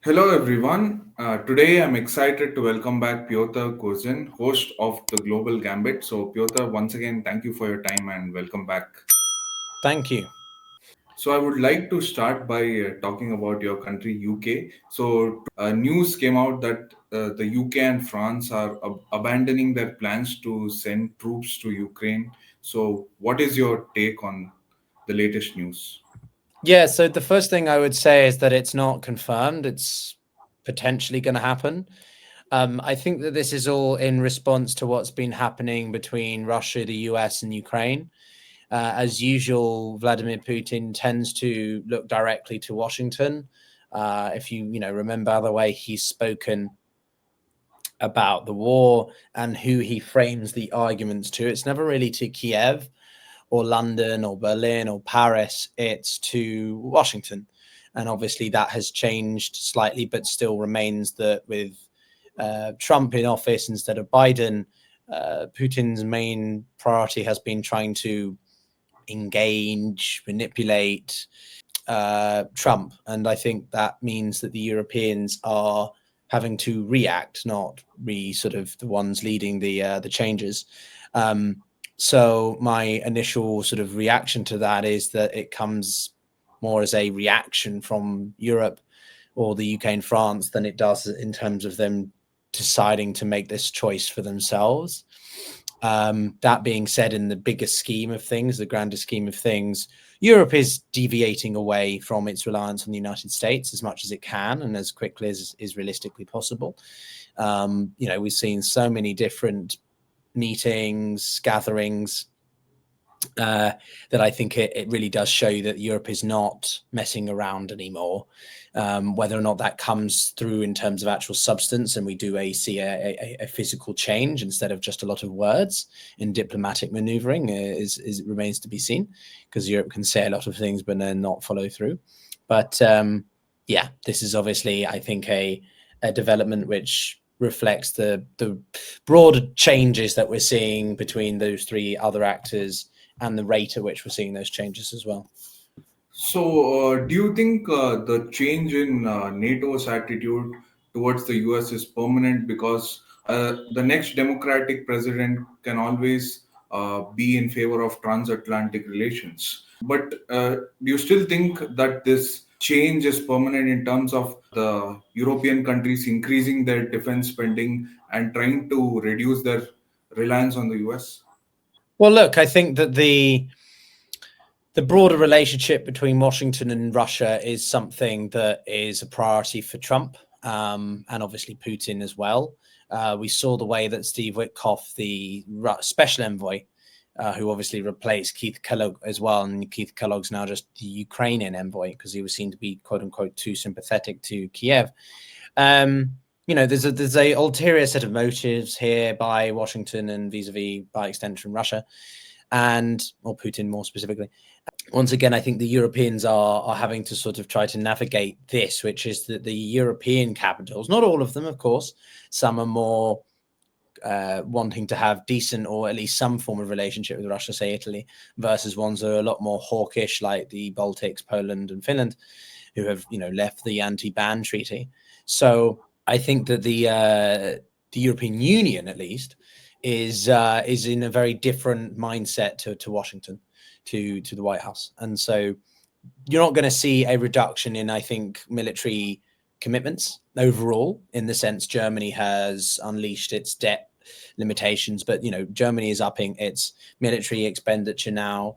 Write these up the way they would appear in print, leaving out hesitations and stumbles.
Hello everyone. Today I'm excited to welcome back Pyotr Kurzin, host of the Global Gambit. So Pyotr, once again, thank you for your time and welcome back. Thank you. So I would like to start by talking about your country, UK. So news came out that the UK and France are abandoning their plans to send troops to Ukraine. So what is your take on the latest news? Yeah, so the first thing I would say is that it's not confirmed. It's potentially going to happen. I think that this is all in response to what's been happening between Russia, the US, and Ukraine. As usual, Vladimir Putin tends to look directly to Washington. If you remember the way he's spoken about the war and who he frames the arguments to, it's never really to Kiev or London or Berlin or Paris, it's to Washington. And obviously that has changed slightly, but still remains that with Trump in office instead of Biden, Putin's main priority has been trying to engage, manipulate Trump. And I think that means that the Europeans are having to react, not be sort of the ones leading the changes. So my initial sort of reaction to that is that it comes more as a reaction from Europe or the UK and France than it does in terms of them deciding to make this choice for themselves. That being said, in the bigger scheme of things, the grander scheme of things, Europe is deviating away from its reliance on the United States as much as it can and as quickly as is realistically possible. We've seen so many different meetings, gatherings, that I think it really does show you that Europe is not messing around anymore. Whether or not that comes through in terms of actual substance and we do see a physical change instead of just a lot of words in diplomatic maneuvering is remains to be seen, because Europe can say a lot of things but then not follow through. But yeah, this is obviously, I think, a development which reflects the broader changes that we're seeing between those three other actors and the rate at which we're seeing those changes as well. So, do you think the change in NATO's attitude towards the US is permanent because the next democratic president can always be in favor of transatlantic relations? But do you still think that this change is permanent in terms of the European countries increasing their defense spending and trying to reduce their reliance on the US? Well, look, I think that the broader relationship between Washington and Russia is something that is a priority for Trump, and obviously Putin as well. We saw the way that Steve Witkoff, the special envoy, who obviously replaced Keith Kellogg as well, and Keith Kellogg's now just the Ukrainian envoy because he was seen to be quote unquote too sympathetic to Kiev. There's a ulterior set of motives here by Washington and vis-a-vis, by extension, Russia, or Putin more specifically. Once again, I think the Europeans are having to sort of try to navigate this, which is that the European capitals, not all of them, of course, some are more wanting to have decent or at least some form of relationship with Russia, say Italy, versus ones that are a lot more hawkish, like the Baltics, Poland, and Finland, who have left the anti-ban treaty. So I think that the European Union, at least, is in a very different mindset to Washington, to the White House, and so you're not going to see a reduction in, I think, military commitments overall, in the sense Germany has unleashed its debt limitations, but Germany is upping its military expenditure now.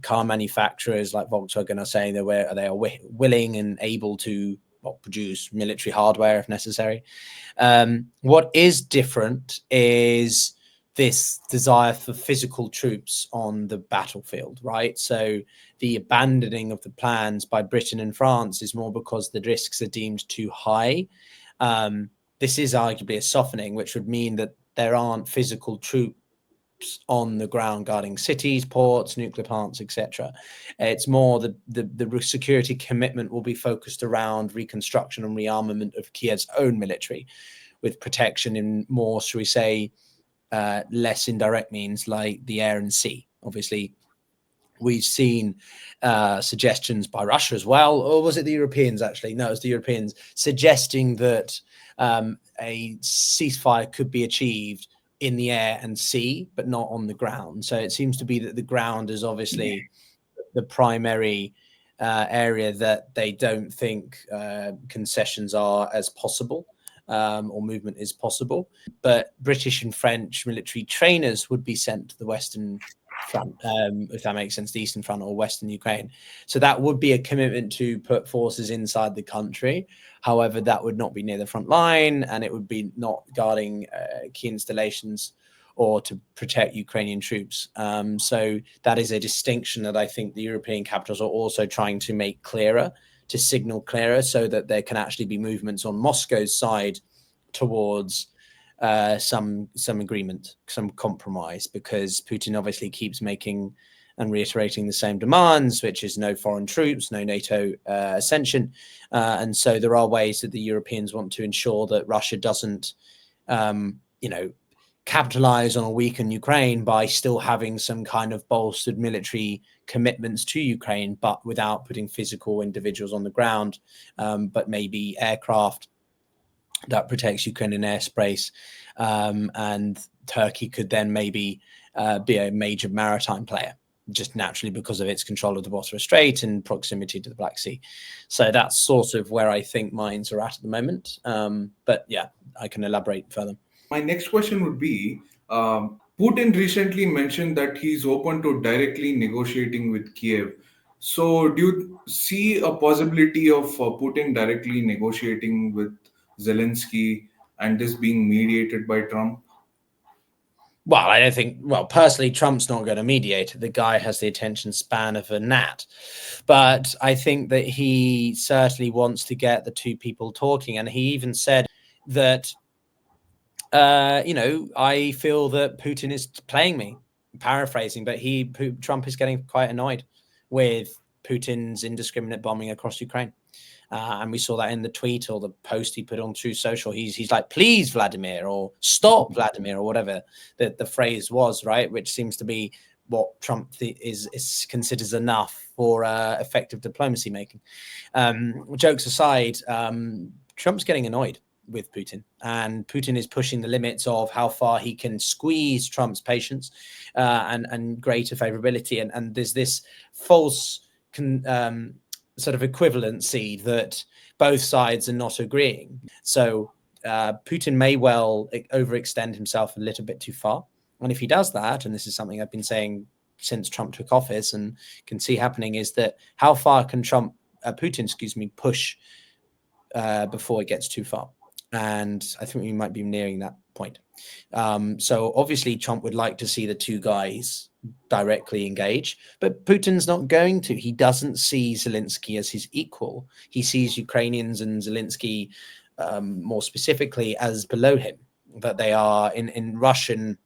Car manufacturers like Volkswagen are saying they are willing and able to produce military hardware if necessary. What is different is this desire for physical troops on the battlefield, right? So the abandoning of the plans by Britain and France is more because the risks are deemed too high. This is arguably a softening, which would mean that there aren't physical troops on the ground guarding cities, ports, nuclear plants, etc. It's more the security commitment will be focused around reconstruction and rearmament of Kiev's own military, with protection in more, shall we say, less indirect means like the air and sea. Obviously, We've seen suggestions by Russia as well, or was it the Europeans actually? No, it was the Europeans suggesting that a ceasefire could be achieved in the air and sea, but not on the ground. So it seems to be that the ground is obviously the primary area that they don't think concessions are as possible. Or movement is possible, but British and French military trainers would be sent to the Western Front, if that makes sense, the Eastern Front or Western Ukraine. So that would be a commitment to put forces inside the country. However, that would not be near the front line, and it would be not guarding key installations or to protect Ukrainian troops. So that is a distinction that I think the European capitals are also trying to make clearer, to signal clearer, so that there can actually be movements on Moscow's side towards some agreement, some compromise, because Putin obviously keeps making and reiterating the same demands, which is no foreign troops, no NATO ascension. And so there are ways that the Europeans want to ensure that Russia doesn't, capitalize on a weakened Ukraine by still having some kind of bolstered military commitments to Ukraine, but without putting physical individuals on the ground, but maybe aircraft that protects Ukrainian airspace. And Turkey could then maybe be a major maritime player, just naturally because of its control of the Bosphorus Strait and proximity to the Black Sea. So that's sort of where I think minds are at the moment. But yeah, I can elaborate further. My next question would be, Putin recently mentioned that he's open to directly negotiating with Kiev. So, do you see a possibility of Putin directly negotiating with Zelensky and this being mediated by Trump? Well, I don't think, personally, Trump's not going to mediate. The guy has the attention span of a gnat. But I think that he certainly wants to get the two people talking. And he even said that, I feel that Putin is playing me, paraphrasing, but Trump is getting quite annoyed with Putin's indiscriminate bombing across Ukraine. And we saw that in the tweet or the post he put on True Social. He's like, please, Vladimir, or stop, Vladimir, or whatever the phrase was, right? Which seems to be what Trump is considers enough for effective diplomacy making. Jokes aside, Trump's getting annoyed with Putin, and Putin is pushing the limits of how far he can squeeze Trump's patience and greater favorability. And there's this false sort of equivalency that both sides are not agreeing. So Putin may well overextend himself a little bit too far. And if he does that, and this is something I've been saying since Trump took office and can see happening, is that how far can Putin, push before it gets too far? And I think we might be nearing that point. So obviously Trump would like to see the two guys directly engage, but Putin's not going to. He doesn't see Zelensky as his equal. He sees Ukrainians and Zelensky more specifically as below him, that they are in Russian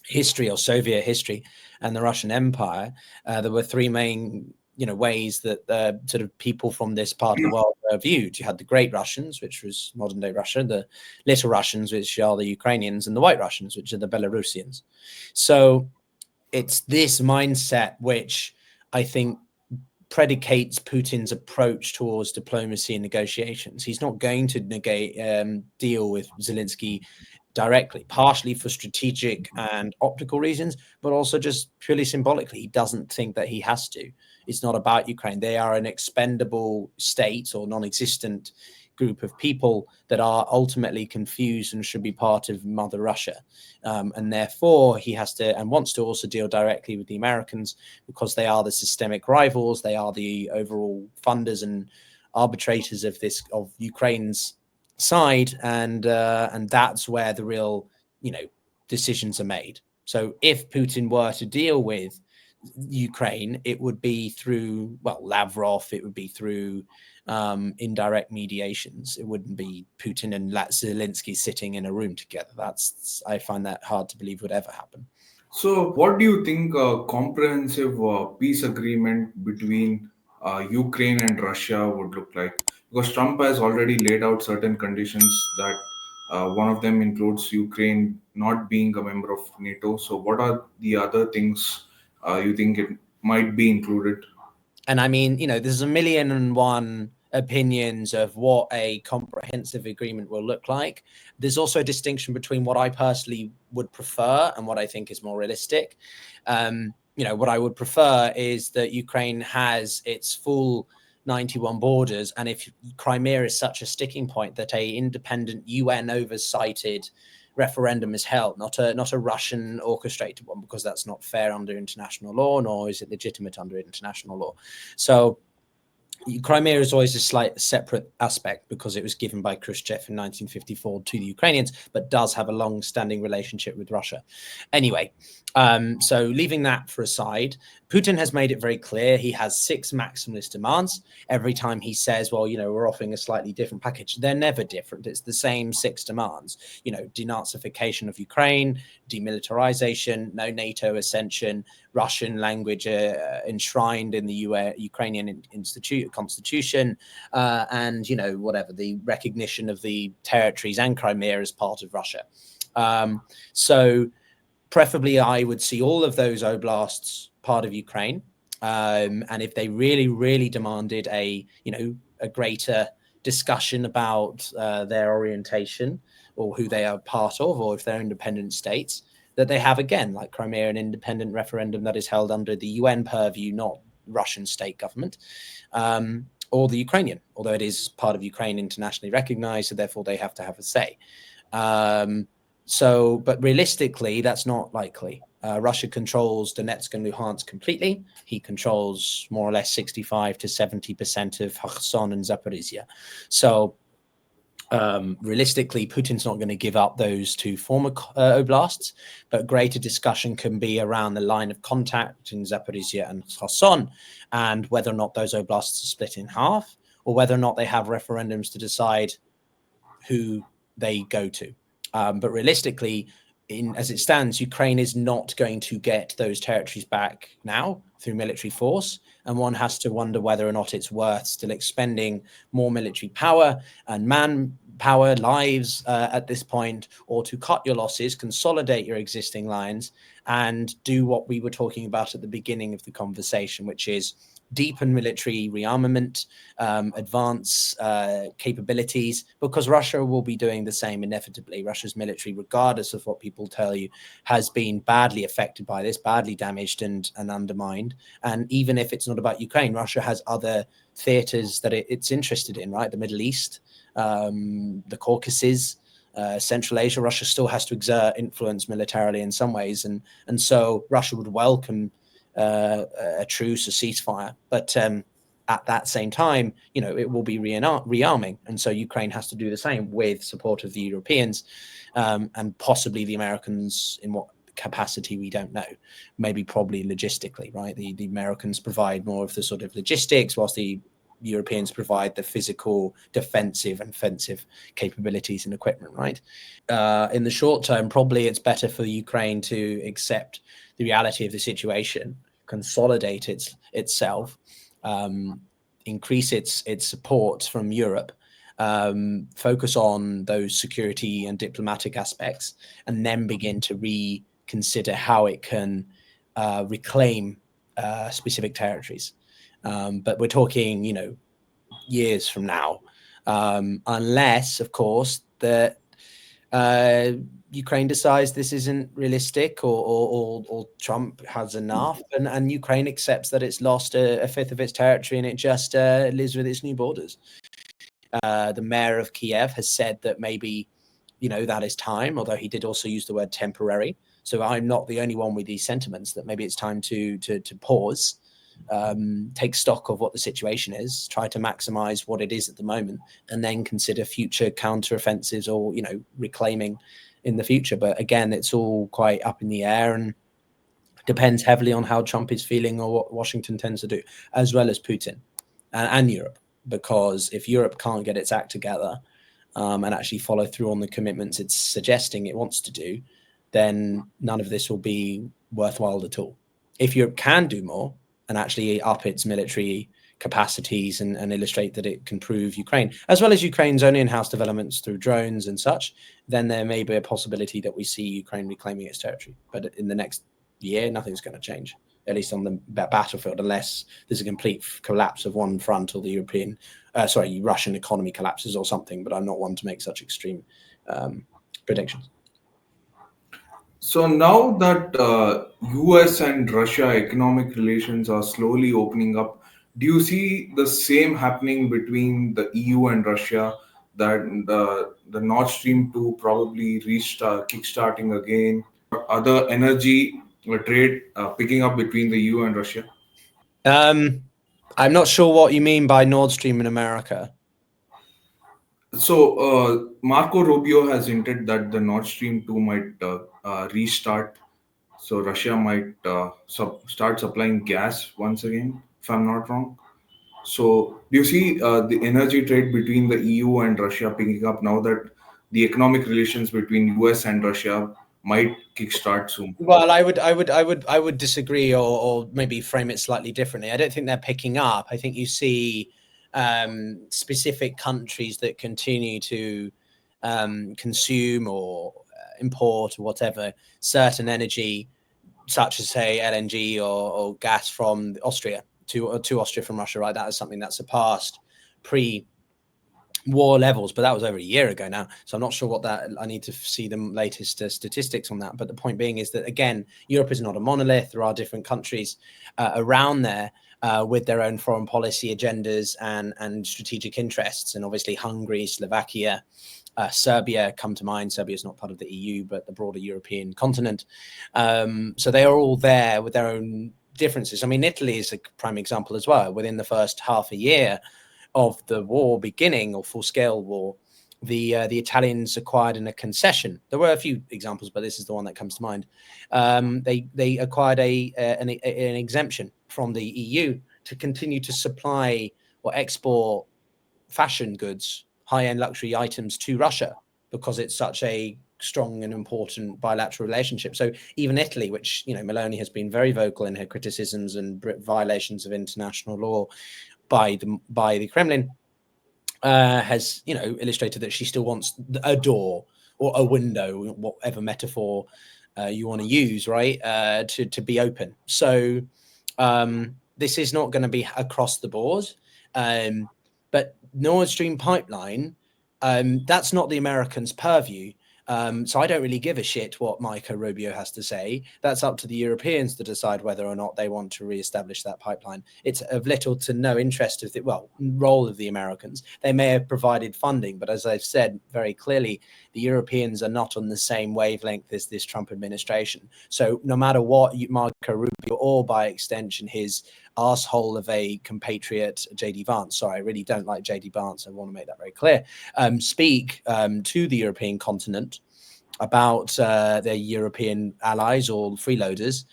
history or Soviet history and the Russian Empire. There were three main ways that sort of people from this part of the world are viewed. You had the Great Russians, which was modern day Russia, the Little Russians, which are the Ukrainians, and the White Russians, which are the Belarusians. So it's this mindset which I think predicates Putin's approach towards diplomacy and negotiations. He's not going to deal with Zelensky directly, partially for strategic and optical reasons, but also just purely symbolically. He doesn't think that he has to. It's not about Ukraine. They are an expendable state or non-existent group of people that are ultimately confused and should be part of Mother Russia. And therefore, he has to and wants to also deal directly with the Americans because they are the systemic rivals. They are the overall funders and arbitrators of Ukraine's side, and that's where the real decisions are made. So if Putin were to deal with Ukraine, it would be through Lavrov, it would be through indirect mediations. It wouldn't be Putin and Zelensky sitting in a room together. I find that hard to believe would ever happen. So, what do you think a comprehensive peace agreement between Ukraine and Russia would look like? Because Trump has already laid out certain conditions that one of them includes Ukraine not being a member of NATO. So, what are the other things you think might be included. And I mean, there's 1,000,001 opinions of what a comprehensive agreement will look like. There's also a distinction between what I personally would prefer and what I think is more realistic. What I would prefer is that Ukraine has its full 91 borders, and if Crimea is such a sticking point that a independent UN oversighted referendum is held, not a Russian orchestrated one, because that's not fair under international law, nor is it legitimate under international law. So Crimea is always a slight separate aspect because it was given by Khrushchev in 1954 to the Ukrainians, but does have a long-standing relationship with Russia. Anyway, so leaving that for aside, Putin has made it very clear he has 6 maximalist demands. Every time he says, well, we're offering a slightly different package, they're never different. It's the same 6 demands. Denazification of Ukraine, demilitarization, no NATO ascension, Russian language enshrined in the Ukrainian constitution, and whatever, the recognition of the territories and Crimea as part of Russia. So preferably, I would see all of those oblasts part of Ukraine, and if they really, really demanded a greater discussion about their orientation or who they are part of, or if they're independent states, that they have, again, like Crimea, an independent referendum that is held under the UN purview, not Russian state government, or the Ukrainian, although it is part of Ukraine internationally recognized, so therefore they have to have a say. But realistically, that's not likely. Russia controls Donetsk and Luhansk completely. He controls more or less 65 to 70% of Kherson and Zaporizhia. So realistically, Putin's not going to give up those 2 former oblasts, but greater discussion can be around the line of contact in Zaporizhia and Kherson, and whether or not those oblasts are split in half, or whether or not they have referendums to decide who they go to. But realistically, as it stands, Ukraine is not going to get those territories back now through military force, and one has to wonder whether or not it's worth still expending more military power and manpower, lives at this point, or to cut your losses, consolidate your existing lines, and do what we were talking about at the beginning of the conversation, which is deepen military rearmament, advance capabilities, because Russia will be doing the same inevitably. Russia's military, regardless of what people tell you, has been badly affected by this, badly damaged and undermined. And even if it's not about Ukraine, Russia has other theaters that it's interested in, right? The Middle East, the Caucasus, Central Asia. Russia still has to exert influence militarily in some ways. And so Russia would welcome a truce, a ceasefire, but at that same time, it will be rearming, and so Ukraine has to do the same with support of the Europeans, and possibly the Americans. In what capacity, we don't know. Maybe, probably logistically, right? The Americans provide more of the sort of logistics, whilst the Europeans provide the physical, defensive and offensive capabilities and equipment, right? In the short term, probably it's better for Ukraine to accept the reality of the situation, consolidate itself, increase its support from Europe, focus on those security and diplomatic aspects, and then begin to reconsider how it can reclaim specific territories. But we're talking, years from now, unless, of course, that Ukraine decides this isn't realistic, or Trump has enough, and Ukraine accepts that it's lost a fifth of its territory, and it just lives with its new borders. The mayor of Kiev has said that maybe, that is time, although he did also use the word temporary. So I'm not the only one with these sentiments, that maybe it's time to pause, take stock of what the situation is, try to maximize what it is at the moment, and then consider future counteroffensives or, reclaiming in the future. But again, it's all quite up in the air and depends heavily on how Trump is feeling or what Washington tends to do, as well as Putin and Europe. Because if Europe can't get its act together and actually follow through on the commitments it's suggesting it wants to do, then none of this will be worthwhile at all. If Europe can do more and actually up its military capacities and illustrate that it can prove Ukraine, as well as Ukraine's own in-house developments through drones and such, then there may be a possibility that we see Ukraine reclaiming its territory. But in the next year, nothing's going to change. at least on the battlefield, unless there's a complete collapse of one front or the Russian economy collapses or something. But I'm not one to make such extreme predictions. So now that US and Russia economic relations are slowly opening up, do you see the same happening between the EU and Russia? That the Nord Stream 2 probably kickstarting again, other energy trade picking up between the EU and Russia? I'm not sure what you mean by Nord Stream in America. So Marco Rubio has hinted that the Nord Stream 2 might restart. So Russia might start supplying gas once again, if I'm not wrong. So do you see the energy trade between the EU and Russia picking up now that the economic relations between US and Russia might kickstart soon? Well, I would disagree, or maybe frame it slightly differently. I don't think they're picking up. I think you see specific countries that continue to consume or import or whatever certain energy, such as say LNG or gas from Austria to Austria from Russia. Right, that is something that surpassed war levels, but that was over a year ago now, so I'm not sure what that. I need to see the latest statistics on that. But the point being is that, again, Europe is not a monolith. There are different countries around there with their own foreign policy agendas and strategic interests, and obviously Hungary, Slovakia, Serbia come to mind. Serbia is not part of the EU, but the broader European continent. So they are all there with their own differences. I mean, Italy is a prime example as well. Within the first half a year of the war beginning, or full-scale war, the Italians acquired in a concession. There were a few examples, but this is the one that comes to mind. They acquired an exemption from the EU to continue to supply or export fashion goods, high-end luxury items to Russia, because it's such a strong and important bilateral relationship. So even Italy, which, you know, Meloni has been very vocal in her criticisms and violations of international law by the Kremlin, has, you know, illustrated that she still wants a door or a window, whatever metaphor you want to use, right, to be open. So this is not going to be across the board, but Nord Stream pipeline, that's not the Americans' purview. So I don't really give a shit what Marco Rubio has to say. That's up to the Europeans to decide whether or not they want to reestablish that pipeline. It's of little to no interest of the role of the Americans. They may have provided funding, but as I've said very clearly, the Europeans are not on the same wavelength as this Trump administration. So no matter what Marco Rubio, or by extension his arsehole of a compatriot JD Vance, sorry, I really don't like JD Vance, I want to make that very clear, speak to the European continent about their European allies or freeloaders,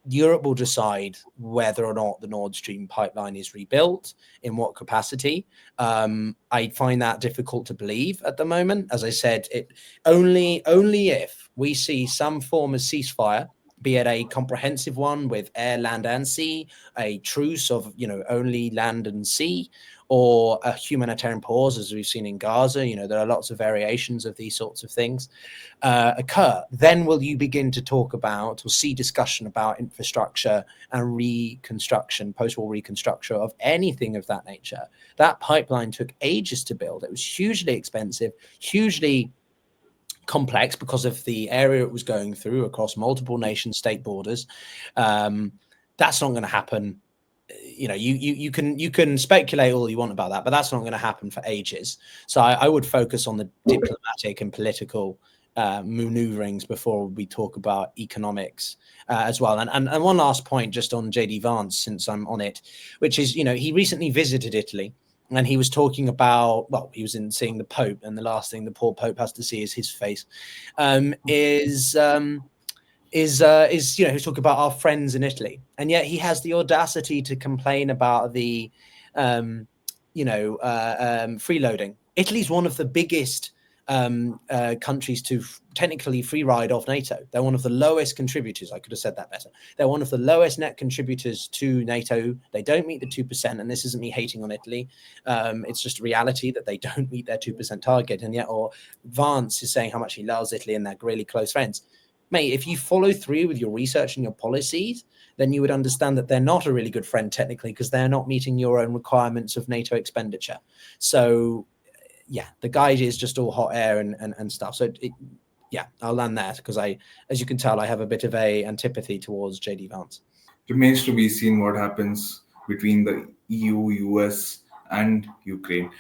Europe will decide whether or not the Nord Stream pipeline is rebuilt, in what capacity. I find that difficult to believe at the moment. As I said, it only if we see some form of ceasefire, be it a comprehensive one with air, land, and sea, a truce of, you know, only land and sea, or a humanitarian pause, as we've seen in Gaza. You know, there are lots of variations of these sorts of things occur. Then will you begin to talk about or see discussion about infrastructure and reconstruction, post-war reconstruction of anything of that nature. That pipeline took ages to build. It was hugely expensive, hugely complex because of the area it was going through across multiple nation state borders. That's not going to happen. You know, you can speculate all you want about that, but that's not going to happen for ages. So I would focus on the diplomatic and political maneuverings before we talk about economics as well. And one last point just on JD Vance, since I'm on it, which is, you know, he recently visited Italy. And he was talking about, well, he was seeing the Pope, and the last thing the poor Pope has to see is his face. Is you know, he's talking about our friends in Italy, and yet he has the audacity to complain about the, freeloading. Italy's one of the biggest countries to technically free ride off NATO. They're one of the lowest contributors. I could have said that better. They're one of the lowest net contributors to NATO. They don't meet the 2%, and this isn't me hating on Italy. It's just reality that they don't meet their 2% target, and yet, or Vance is saying how much he loves Italy and they're really close friends. mate, if you follow through with your research and your policies, then you would understand that they're not a really good friend technically, because they're not meeting your own requirements of NATO expenditure. So yeah, the guide is just all hot air and stuff. So yeah, I'll land there, because as you can tell, I have a bit of a antipathy towards JD Vance. Remains to be seen what happens between the EU, US, and Ukraine.